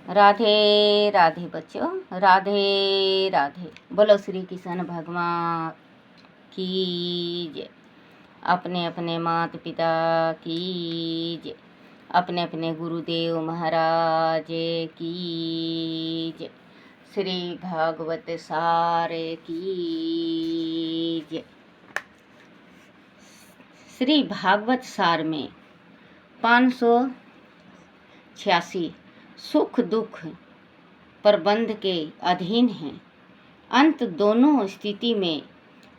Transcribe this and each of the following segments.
राधे राधे बच्चों, राधे राधे। बोलो श्री कृष्ण भगवान की जय। अपने अपने माता पिता की जय, अपने अपने गुरुदेव महाराज की जय, श्री भागवत सार की जय। श्री भागवत सार में 586 सुख दुख प्रबंध के अधीन हैं। अंत दोनों स्थिति में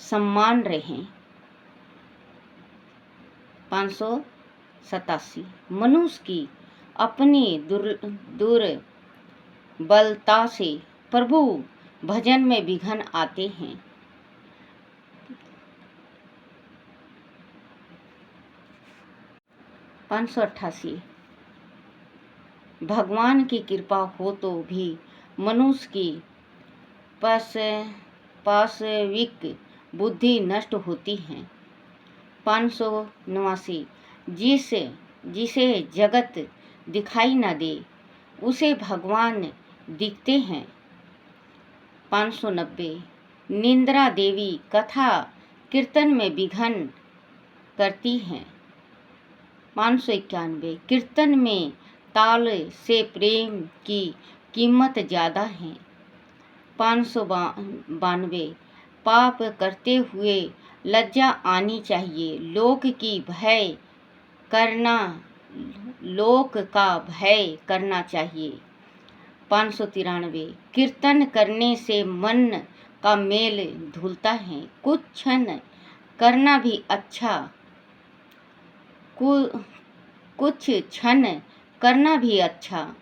समान रहें। 587 मनुष्य की अपनी दुर्बलता से प्रभु भजन में विघ्न आते हैं। 588 भगवान की कृपा हो तो भी मनुष्य की पाशविक बुद्धि नष्ट होती है। 589 जिसे जगत दिखाई न दे उसे भगवान दिखते हैं। 590 निंद्रा देवी कथा कीर्तन में विघ्न करती हैं। 591 कीर्तन में ताल से प्रेम की कीमत ज़्यादा है। 592 पाप करते हुए लज्जा आनी चाहिए। लोक का भय करना चाहिए। 593 कीर्तन करने से मन का मेल धुलता है। कुछ क्षण करना भी अच्छा, कुछ क्षण करना भी अच्छा।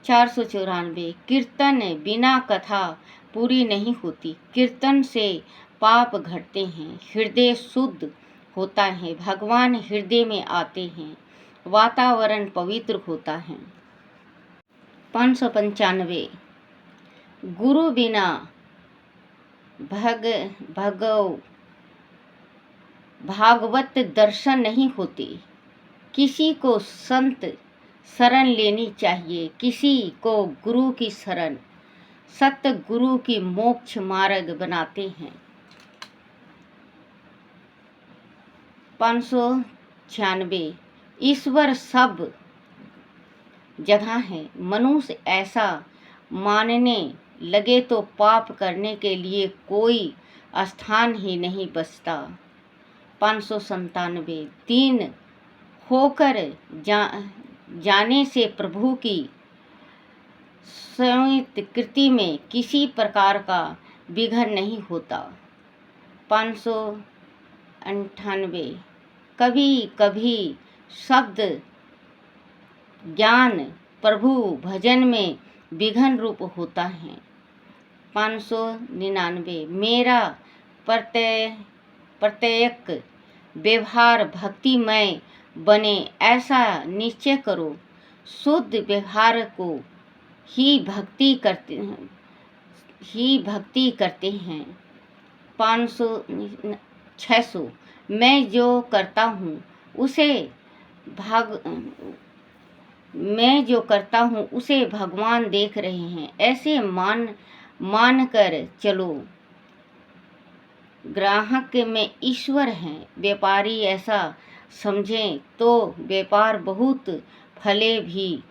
494 कीर्तन बिना कथा पूरी नहीं होती। कीर्तन से पाप घटते हैं, हृदय शुद्ध होता है, भगवान हृदय में आते हैं, वातावरण पवित्र होता है। 595 गुरु बिना भागवत दर्शन नहीं होते। किसी को संत शरण लेनी चाहिए, किसी को गुरु की शरण। सत्य गुरु की मोक्ष मार्ग बनाते हैं। 596 ईश्वर सब जगह है। मनुष्य ऐसा मानने लगे तो पाप करने के लिए कोई स्थान ही नहीं बचता। 597 तीन होकर जाने से प्रभु की स्वीकृति में किसी प्रकार का विघ्न नहीं होता। 598 कभी कभी शब्द ज्ञान प्रभु भजन में विघ्न रूप होता है। 599 मेरा प्रत्येक व्यवहार भक्तिमय बने ऐसा निश्चय करो। शुद्ध व्यवहार को ही भक्ति करते हैं। 600 मैं जो करता हूँ उसे भगवान देख रहे हैं, ऐसे मान कर चलो। ग्राहक में ईश्वर हैं। व्यापारी ऐसा समझें तो व्यापार बहुत फले भी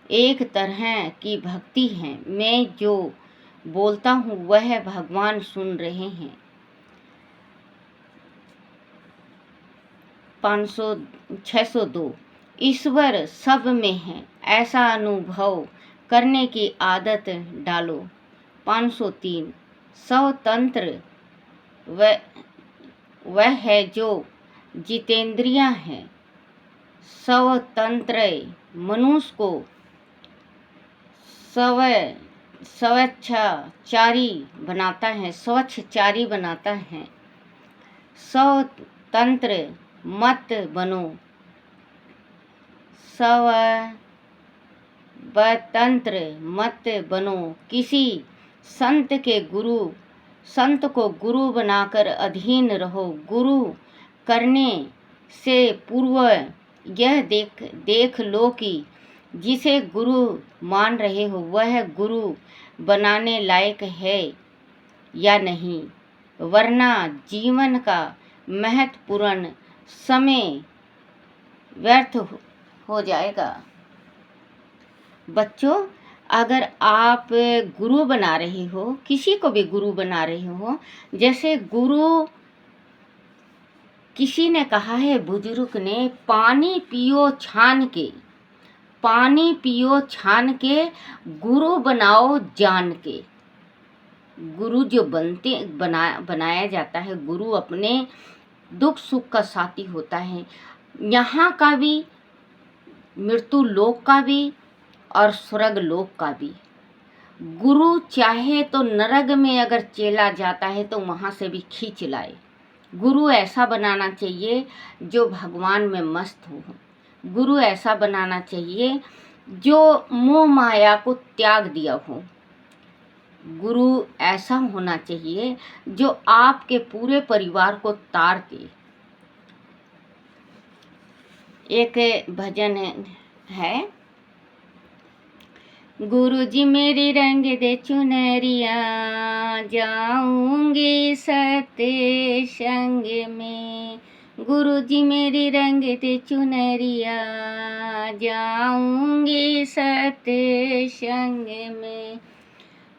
एक तरह की भक्ति है। मैं जो बोलता हूँ वह भगवान सुन रहे हैं। 602 ईश्वर सब में है ऐसा अनुभव करने की आदत डालो। 503 स्वतंत्र वह है जो जितेंद्रिया है। स्वतंत्र मनुष्य को स्वच्छाचारी बनाता है। स्वतंत्र मत बनो, स्वतंत्र मत बनो। किसी संत को गुरु बनाकर अधीन रहो। गुरु करने से पूर्व यह देख लो कि जिसे गुरु मान रहे हो वह गुरु बनाने लायक है या नहीं, वरना जीवन का महत्वपूर्ण समय व्यर्थ हो जाएगा। बच्चों, अगर आप गुरु बना रहे हो, किसी को भी गुरु बना रहे हो, जैसे गुरु किसी ने कहा है, बुजुर्ग ने, पानी पियो छान के, पानी पियो छान के, गुरु बनाओ जान के। गुरु जो बनाया जाता है, गुरु अपने दुख सुख का साथी होता है, यहाँ का भी, मृत्यु लोक का भी और स्वर्ग लोक का भी। गुरु चाहे तो नरक में अगर चला जाता है तो वहाँ से भी खींच लाए। गुरु ऐसा बनाना चाहिए जो भगवान में मस्त हो। गुरु ऐसा बनाना चाहिए जो मोह माया को त्याग दिया हो। गुरु ऐसा होना चाहिए जो आपके पूरे परिवार को तार दे। एक भजन है, गुरुजी मेरी रंग दे चुनरिया, जाऊंगी सत्य संग में। गुरुजी मेरी रंग दे चुनरिया, जाऊंगी सत्य संग में।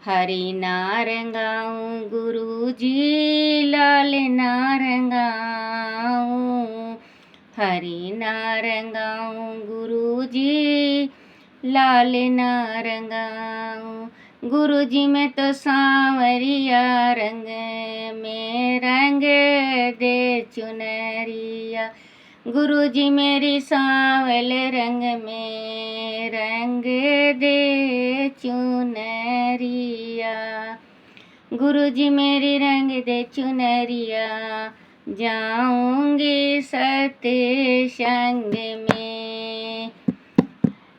हरी ना रंगाऊं गुरुजी, लाल ना रंगाऊं, हरी ना रंगाऊं गुरुजी, लाल ना रंगाऊं। गुरुजी में तो सांवरिया रंग में रंग दे चुनरिया। गुरुजी मेरी सांवल रंग में रंग दे चुनरिया। गुरुजी मेरी रंग दे चुनरिया, जाऊंगी सत्य संग में।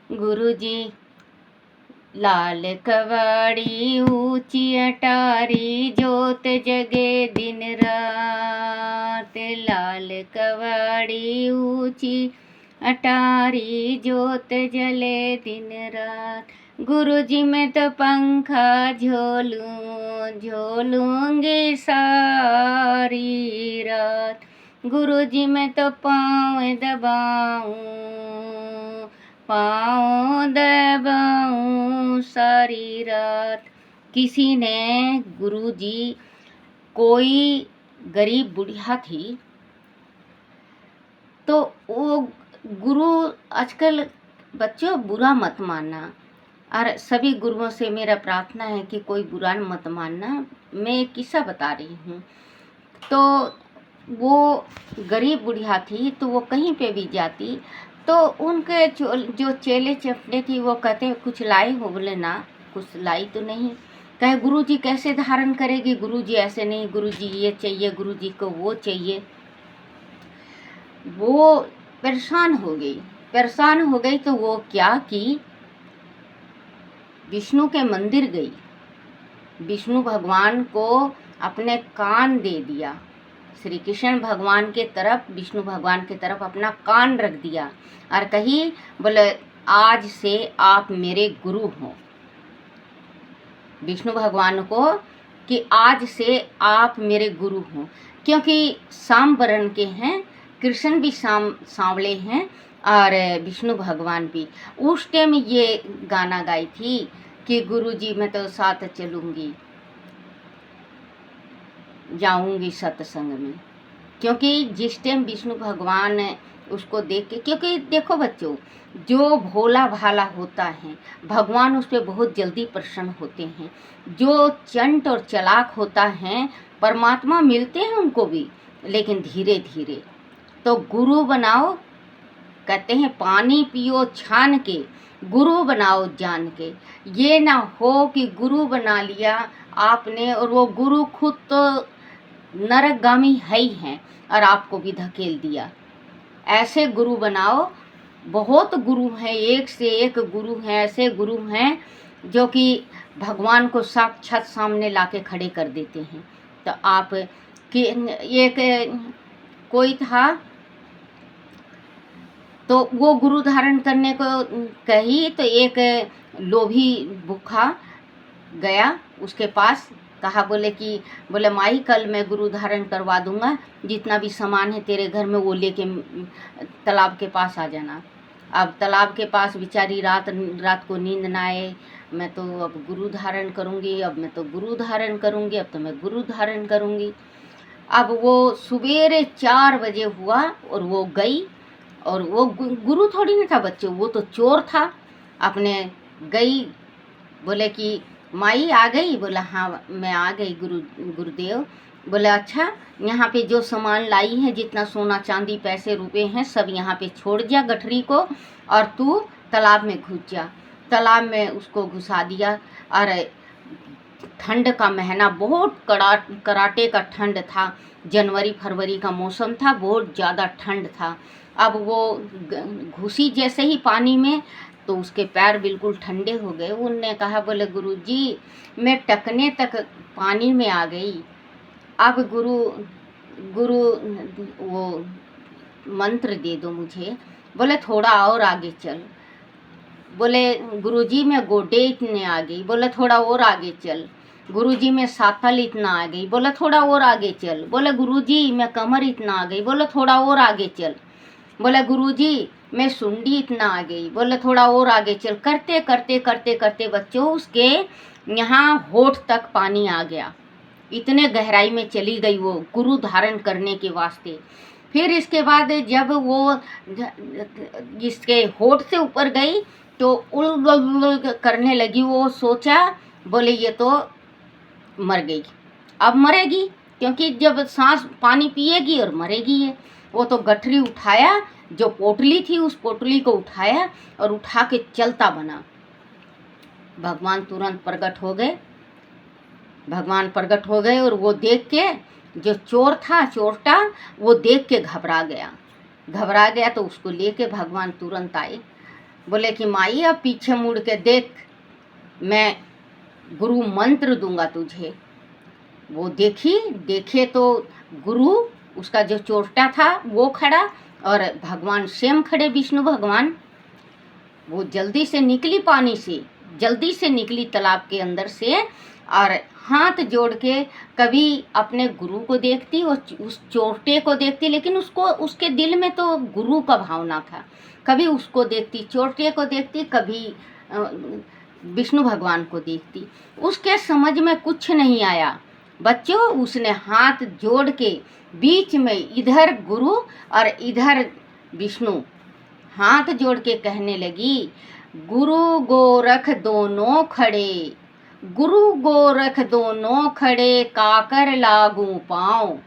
गुरुजी लाल कवाड़ी ऊंची अटारी, जोत जगे दिन रात। लाल कवाड़ी ऊंची अटारी, जोत जले दिन रात। गुरुजी मैं तो पंखा झोलूंगी सारी रात। गुरुजी मैं तो पाँव दबाऊं सारी रात। किसी ने गुरुजी, कोई गरीब बुढ़िया थी, तो वो गुरु, आजकल बच्चों बुरा मत मानना, और सभी गुरुओं से मेरा प्रार्थना है कि कोई बुरा मत मानना। मैं एक किस्सा बता रही हूँ। तो वो गरीब बुढ़िया थी, तो वो कहीं पे भी जाती तो उनके जो चेले चपटे थी वो कहते कुछ लाई हो? बोले ना, कुछ लाई तो नहीं। कहे गुरुजी कैसे धारण करेगी? गुरुजी ऐसे नहीं, गुरुजी ये चाहिए, गुरुजी को वो चाहिए। वो परेशान हो गई तो वो क्या की, विष्णु के मंदिर गई, विष्णु भगवान को अपने कान दे दिया। श्री कृष्ण भगवान के तरफ, विष्णु भगवान के तरफ अपना कान रख दिया और कही, बोले आज से आप मेरे गुरु हो। विष्णु भगवान को कि आज से आप मेरे गुरु हो, क्योंकि शाम वर्ण के हैं, कृष्ण भी सांवले हैं और विष्णु भगवान भी। उस टाइम ये गाना गाई थी कि गुरुजी मैं तो साथ चलूँगी, जाऊंगी सत्संग में। क्योंकि जिस टाइम विष्णु भगवान उसको देख के, क्योंकि देखो बच्चों, जो भोला भाला होता है भगवान उस पर बहुत जल्दी प्रसन्न होते हैं। जो चंट और चालाक होता है परमात्मा मिलते हैं उनको भी, लेकिन धीरे धीरे। तो गुरु बनाओ, कहते हैं पानी पियो छान के, गुरु बनाओ जान के। ये ना हो कि गुरु बना लिया आपने और वो गुरु खुद तो नरकगामी है ही हैं और आपको भी धकेल दिया। ऐसे गुरु बनाओ। बहुत गुरु हैं, एक से एक गुरु हैं, ऐसे गुरु हैं जो कि भगवान को साक्षात सामने लाके खड़े कर देते हैं। तो आप कि एक कोई था, तो वो गुरु धारण करने को कही तो एक लोभी भूखा गया उसके पास, कहा बोले माई कल मैं गुरु धारण करवा दूंगा, जितना भी सामान है तेरे घर में वो लेके तालाब के पास आ जाना। अब तालाब के पास बेचारी रात को नींद ना आए, मैं तो अब गुरु धारण करूँगी, अब मैं तो गुरु धारण करूँगी, अब तो मैं गुरु धारण करूँगी। अब वो सवेरे 4 बजे हुआ और वो गई, और वो गुरु थोड़ी ना था बच्चे, वो तो चोर था। अपने गई, बोले कि माई आ गई? बोला हाँ मैं आ गई गुरुदेव। बोले अच्छा, यहाँ पे जो सामान लाई है, जितना सोना चांदी पैसे रुपए हैं, सब यहाँ पे छोड़ जा गठरी को, और तू तालाब में घुस जा। तालाब में उसको घुसा दिया। और ठंड का महीना, बहुत कराटे का ठंड था, जनवरी फरवरी का मौसम था, बहुत ज़्यादा ठंड था। अब वो घुसी जैसे ही पानी में तो उसके पैर बिल्कुल ठंडे हो गए। उनने कहा बोले गुरुजी मैं टकने तक पानी में आ गई, अब गुरु वो मंत्र दे दो मुझे। बोले थोड़ा और आगे चल। बोले गुरुजी मैं गोडे इतने आ गई। बोले थोड़ा और आगे चल। गुरुजी मैं सातल इतना आ गई। बोले थोड़ा और आगे चल। बोले गुरुजी मैं कमर इतना आ गई। बोले थोड़ा और आगे चल। बोले गुरुजी मैं सुंडी इतना आ गई। बोले थोड़ा और आगे चल। करते करते करते करते बच्चों उसके यहाँ होठ तक पानी आ गया, इतने गहराई में चली गई वो गुरु धारण करने के वास्ते। फिर इसके बाद जब वो इसके होठ से ऊपर गई तो उल करने लगी। वो सोचा बोले ये तो मर गई, अब मरेगी, क्योंकि जब सांस पानी पिएगी और मरेगी ये। वो तो गठरी उठाया, जो पोटली थी उस पोटली को उठाया और उठा के चलता बना। भगवान तुरंत प्रकट हो गए। भगवान प्रकट हो गए और वो देख के, जो चोर था चोरटा, वो देख के घबरा गया तो उसको लेके भगवान तुरंत आए। बोले कि माई अब पीछे मुड़ के देख, मैं गुरु मंत्र दूंगा तुझे। वो देखे तो गुरु, उसका जो चोरटा था वो खड़ा, और भगवान स्वयं खड़े, विष्णु भगवान। वो जल्दी से निकली पानी से, जल्दी से निकली तालाब के अंदर से, और हाथ जोड़ के कभी अपने गुरु को देखती और उस चोरटे को देखती, लेकिन उसके दिल में तो गुरु का भावना था। कभी उसको देखती, चोरटे को देखती, कभी विष्णु भगवान को देखती। उसके समझ में कुछ नहीं आया बच्चों। उसने हाथ जोड़ के बीच में इधर गुरु और इधर विष्णु हाथ जोड़ के कहने लगी, गुरु गोरख दोनों खड़े, गुरु गोरख दोनों खड़े, काकर लागू पाँव,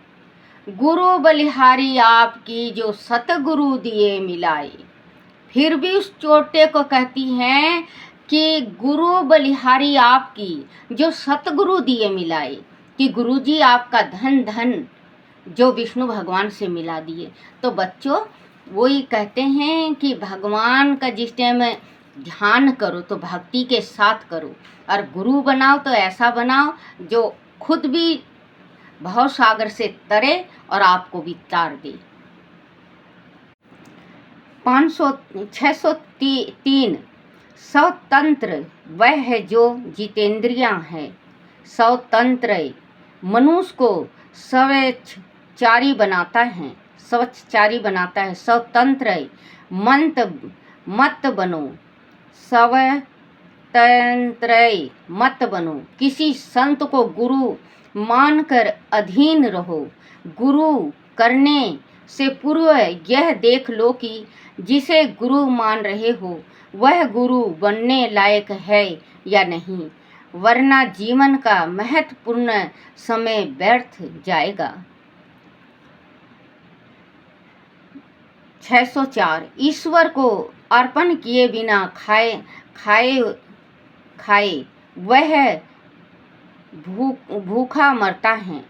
गुरु बलिहारी आपकी जो सतगुरु दिए मिलाए। फिर भी उस चोटे को कहती हैं कि गुरु बलिहारी आपकी जो सतगुरु दिए मिलाए, कि गुरुजी आपका धन धन जो विष्णु भगवान से मिला दिए। तो बच्चों वही कहते हैं कि भगवान का जिस टाइम ध्यान करो तो भक्ति के साथ करो, और गुरु बनाओ तो ऐसा बनाओ जो खुद भी भव सागर से तरे और आपको भी तार दे। 603 स्वतंत्र वह है जो जितेंद्रियां है। स्वतंत्र मनुष्य को स्वचारी बनाता है, स्वतंत्र मत बनो, स्वतंत्र मत बनो। किसी संत को गुरु मानकर अधीन रहो। गुरु करने से पूर्व यह देख लो कि जिसे गुरु मान रहे हो वह गुरु बनने लायक है या नहीं, वरना जीवन का महत्वपूर्ण समय व्यर्थ जाएगा। 604 ईश्वर को अर्पण किए बिना खाए वह भूखा मरता है।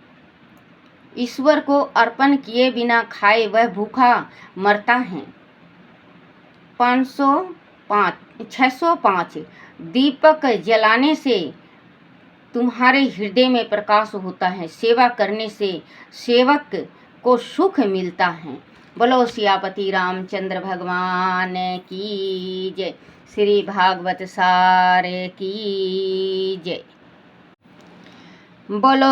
ईश्वर को अर्पण किए बिना खाए वह भूखा मरता है। 605 दीपक जलाने से तुम्हारे हृदय में प्रकाश होता है। सेवा करने से सेवक को सुख मिलता है। बोलो सियापति रामचंद्र भगवान की जय। श्री भागवत सार की जय। बोलो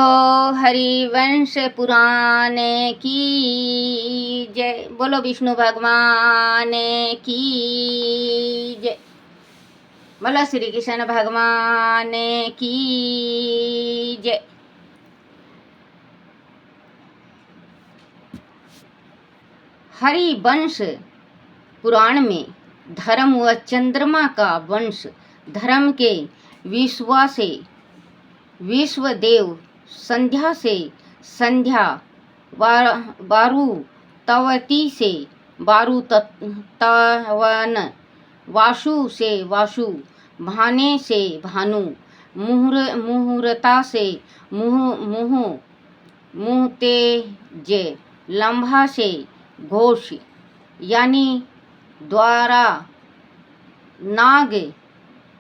हरिवंश पुराण की जय। बोलो विष्णु भगवान की जय। बोलो श्री कृष्ण भगवान की जय। हरिवंश पुराण में धर्म व चंद्रमा का वंश, धर्म के विश्वा से विश्वदेव, संध्या से संध्या, बारुतवती से बारुतवन, वासु से वासु, भाने से भानु, मुहूर्ता से मुहतेज, लम्भा से घोष, यानी द्वारा, नाग,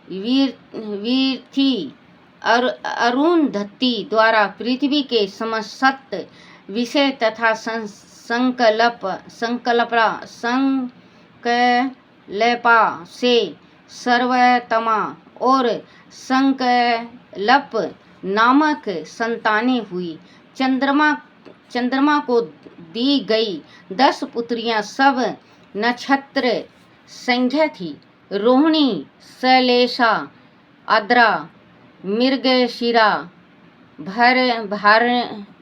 वीर्थी, अरुंधति द्वारा पृथ्वी के समस्त विषय तथा संकल्पा से सर्वतमा और संकल्प नामक संतानें हुई। चंद्रमा को दी गई 10 पुत्रियां सब नक्षत्र संज्ञा थी। रोहिणी, शैलेशा, आद्रा, मृगशिरा,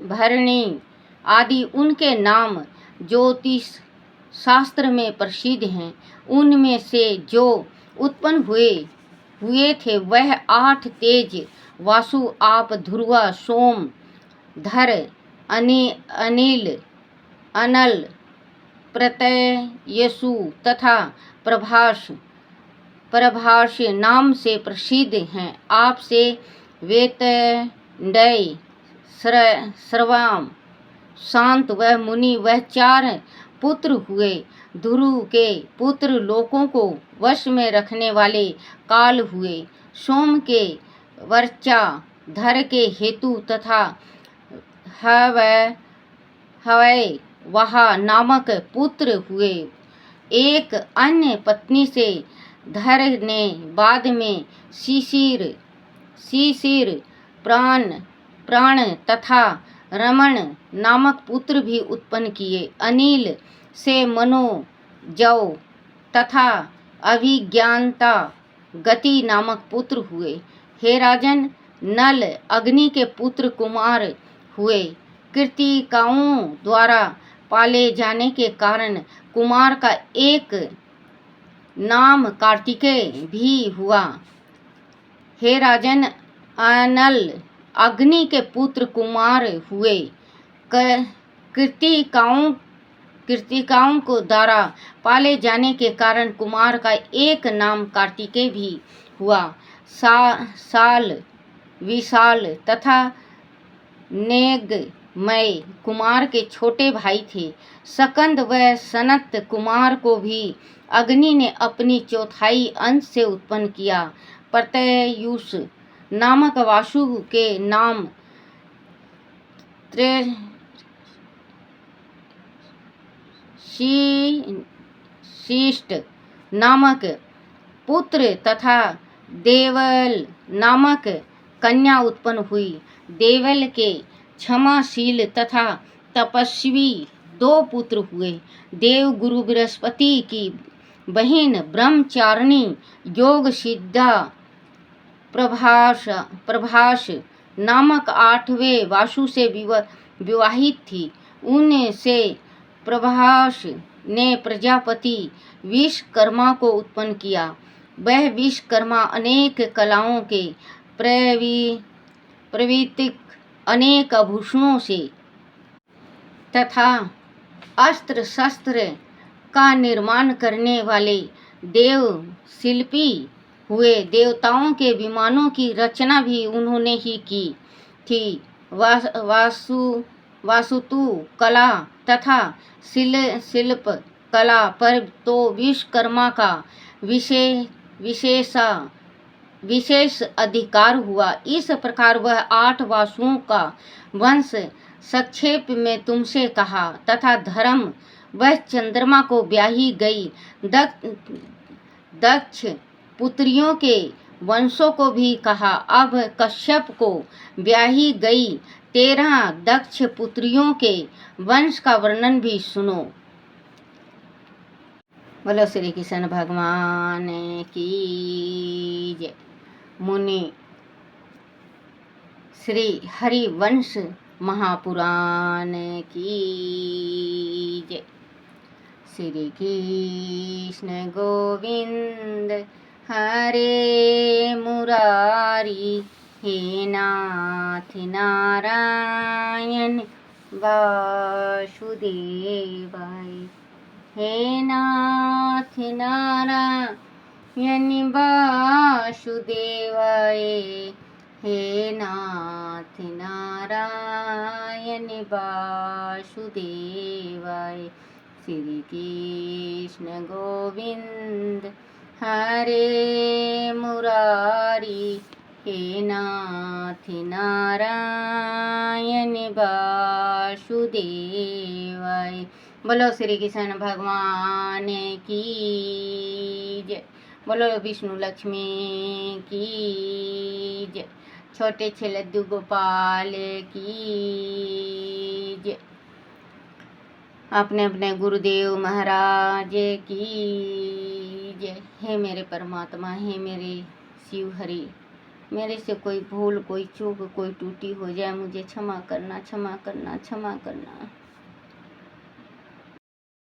भरणी आदि उनके नाम ज्योतिष शास्त्र में प्रसिद्ध हैं। उनमें से जो उत्पन्न हुए थे वह 8 तेज वासु, आप, ध्रुवा, सोम, धर, अनिल, अनल, प्रत्ययसु तथा प्रभाष नाम से प्रसिद्ध हैं। आपसे वेतडय, श्रवाम, शांत व मुनि वह 4 पुत्र हुए। ध्रुव के पुत्र लोकों को वश में रखने वाले काल हुए। सोम के वर्चा, धर के हेतु तथा हवय वहा नामक पुत्र हुए। एक अन्य पत्नी से धर ने बाद में शिशिर, प्राण तथा रमण नामक पुत्र भी उत्पन्न किए। अनिल से मनोजव तथा अभिज्ञानता, गति नामक पुत्र हुए। हे राजन, नल अग्नि के पुत्र कुमार हुए। कृतिकाओं द्वारा पाले जाने के कारण कुमार का एक नाम कार्तिकेय भी हुआ। हे राजन, अनल अग्नि के पुत्र कुमार हुए। कृतिकाओं को द्वारा पाले जाने के कारण कुमार का एक नाम कार्तिकेय भी हुआ। साल, विशाल तथा नेगमय कुमार के छोटे भाई थे। सकंद व सनत कुमार को भी अग्नि ने अपनी चौथाई अंश से उत्पन्न किया। प्रत्ययुष नामक वासु के नाम शिष्ट नामक पुत्र तथा देवल नामक कन्या उत्पन्न हुई। देवल के क्षमाशील तथा तपस्वी 2 पुत्र हुए। देव गुरु बृहस्पति की बहिन ब्रह्मचारिणी योग सिद्धा प्रभाष नामक 8वें वासु से विवाहित थी। उनसे प्रभाष ने प्रजापति विश्वकर्मा को उत्पन्न किया। वह विश्वकर्मा अनेक कलाओं के प्रवीतिक, अनेक आभूषणों से तथा अस्त्र शस्त्र का निर्माण करने वाले देव शिल्पी हुए। देवताओं के विमानों की रचना भी उन्होंने ही की थी। वास्तु कला तथा शिल्प कला पर तो विश्वकर्मा का विशेष अधिकार हुआ। इस प्रकार वह 8 वासुओं का वंश संक्षेप में तुमसे कहा तथा धर्म वह चंद्रमा को ब्याही गई। दक्ष पुत्रियों के वंशों को भी कहा। अब कश्यप को ब्याही गई 13 दक्ष पुत्रियों के वंश का वर्णन भी सुनो। बोलो श्री कृष्ण भगवान की जय। मुनि श्री हरिवंश महापुराण की जय। श्री कृष्ण गोविंद हरे मुरारी, हे नाथ नारायण वासुदेवाय। हे नाथ नारायण वासुदेवाय। हे नाथ नारायण वासुदेवाय। श्री कृष्ण गोविंद हरे मुरारी, हे नाथ नारायण वासुदेवाय। बोलो श्री कृष्ण भगवान की जय। बोलो विष्णु लक्ष्मी की जय। छोटे लड्डू गोपाल की जय। अपने अपने गुरुदेव महाराज की जय। हे मेरे परमात्मा, हे मेरे शिव हरि, मेरे से कोई भूल, कोई चूक, कोई टूटी हो जाए मुझे क्षमा करना, क्षमा करना, क्षमा करना।